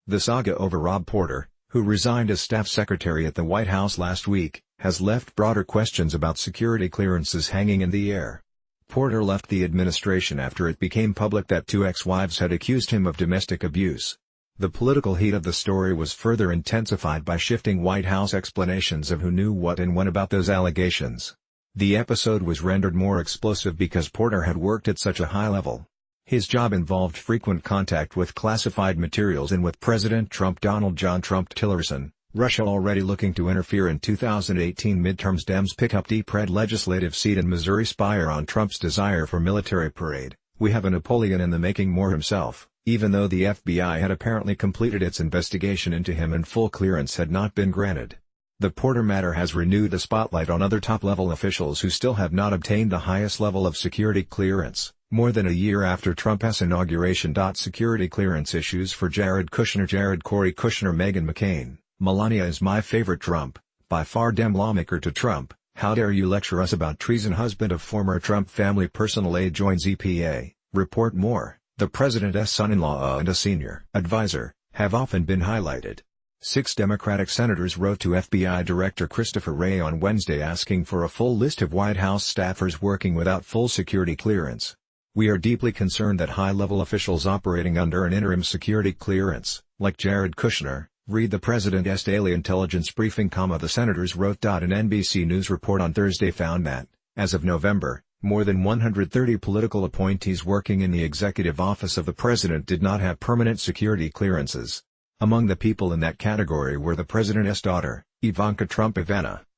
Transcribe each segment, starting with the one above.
The saga over Rob Porter, who resigned as staff secretary at the White House last week, has left broader questions about security clearances hanging in the air. Porter left the administration after it became public that two ex-wives had accused him of domestic abuse. The political heat of the story was further intensified by shifting White House explanations of who knew what and when about those allegations. The episode was rendered more explosive because Porter had worked at such a high level. His job involved frequent contact with classified materials and with President Trump. Donald John Trump Tillerson, Russia already looking to interfere in 2018 midterms. Dems pick up deep red legislative seat in Missouri. Spire on Trump's desire for military parade. We have a Napoleon in the making more himself, even though the FBI had apparently completed its investigation into him and full clearance had not been granted. The Porter matter has renewed the spotlight on other top-level officials who still have not obtained the highest level of security clearance, more than a year after Trump's inauguration. Security clearance issues for Jared Kushner. Jared Cory Kushner. Meghan McCain, Melania is my favorite Trump, by far. Dem lawmaker to Trump, how dare you lecture us about treason. Husband of former Trump family personal aide joins EPA, report more. The president's son-in-law and a senior advisor have often been highlighted. 6 Democratic senators wrote to FBI Director Christopher Wray on Wednesday asking for a full list of White House staffers working without full security clearance. We are deeply concerned that high-level officials operating under an interim security clearance, like Jared Kushner, read the president's daily intelligence briefing. The senators wrote. An NBC News report on Thursday found that, as of November, more than 130 political appointees working in the executive office of the president did not have permanent security clearances. Among the people in that category were the president's daughter, Ivanka Trump.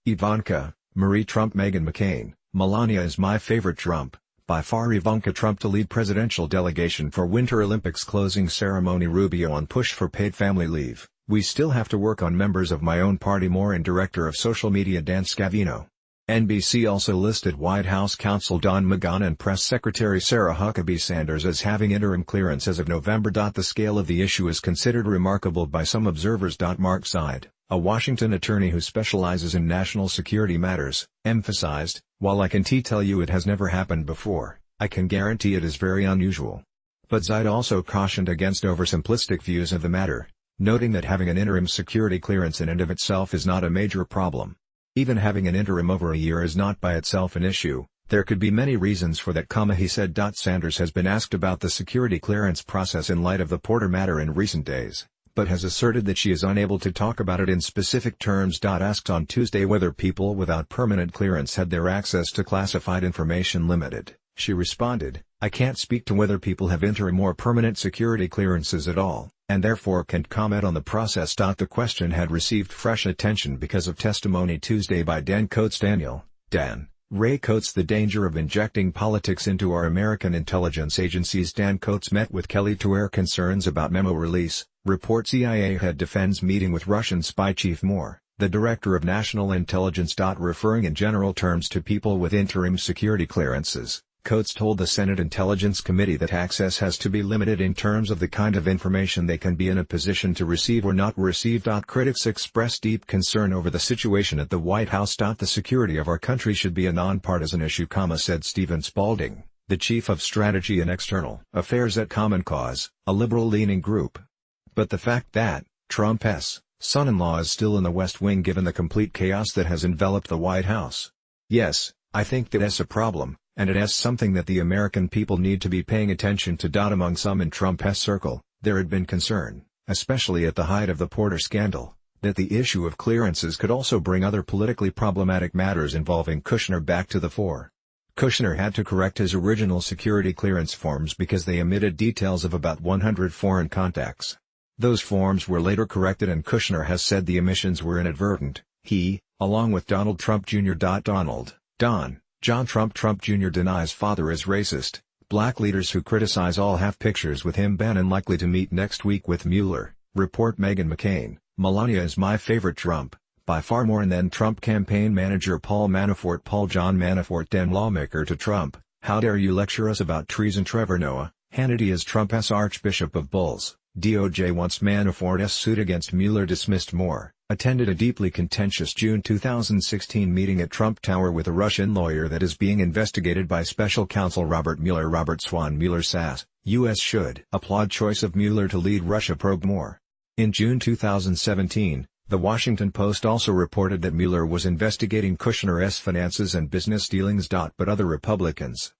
Ivanka, Marie Trump. Meghan McCain, Melania is my favorite Trump, by far. Ivanka Trump to lead presidential delegation for Winter Olympics closing ceremony. Rubio on push for paid family leave. We still have to work on members of my own party more. And director of social media Dan Scavino. NBC also listed White House counsel Don McGahn and Press Secretary Sarah Huckabee Sanders as having interim clearance as of November. The scale of the issue is considered remarkable by some observers. Mark Seid, a Washington attorney who specializes in national security matters, emphasized, while I can tell you it has never happened before, I can guarantee it is very unusual. But Seid also cautioned against oversimplistic views of the matter, noting that having an interim security clearance in and of itself is not a major problem. Even having an interim over a year is not by itself an issue. There could be many reasons for that, he said. Sanders has been asked about the security clearance process in light of the Porter matter in recent days, but has asserted that she is unable to talk about it in specific terms. Asked on Tuesday whether people without permanent clearance had their access to classified information limited, she responded, I can't speak to whether people have interim or permanent security clearances at all, and therefore can't comment on the process. The question had received fresh attention because of testimony Tuesday by Dan Coats. Dan Ray Coats. The danger of injecting politics into our American intelligence agencies. Dan Coats met with Kelly to air concerns about Memo release, report. CIA head defends meeting with Russian spy chief Moore, the director of national intelligence. Referring in general terms to people with interim security clearances, Coats told the Senate Intelligence Committee that access has to be limited in terms of the kind of information they can be in a position to receive or not receive. Critics expressed deep concern over the situation at the White House. The security of our country should be a nonpartisan issue, said Stephen Spalding, the chief of strategy and external affairs at Common Cause, a liberal-leaning group. But the fact that Trump's son-in-law is still in the West Wing given the complete chaos that has enveloped the White House. Yes, I think that's a problem. And it is something that the American people need to be paying attention to. Among some in Trump's circle, there had been concern, especially at the height of the Porter scandal, that the issue of clearances could also bring other politically problematic matters involving Kushner back to the fore. Kushner had to correct his original security clearance forms because they omitted details of about 100 foreign contacts. Those forms were later corrected and Kushner has said the omissions were inadvertent. He, along with Donald Trump Jr. John Trump Jr. denies father is racist. Black leaders who criticize all have pictures with him. Bannon likely to meet next week with Mueller, report. Meghan McCain, Melania is my favorite Trump, by far more. And then Trump campaign manager Paul John Manafort. Then lawmaker to Trump, how dare you lecture us about treason. Trevor Noah, Hannity is Trump's Archbishop of Bulls. DOJ wants Manafort's suit against Mueller dismissed. Moore attended a deeply contentious June 2016 meeting at Trump Tower with a Russian lawyer that is being investigated by special counsel Robert Mueller. Robert Swan Mueller says, U.S. should applaud choice of Mueller to lead Russia probe. Moore In June 2017, The Washington Post also reported that Mueller was investigating Kushner's finances and business dealings. But other Republicans,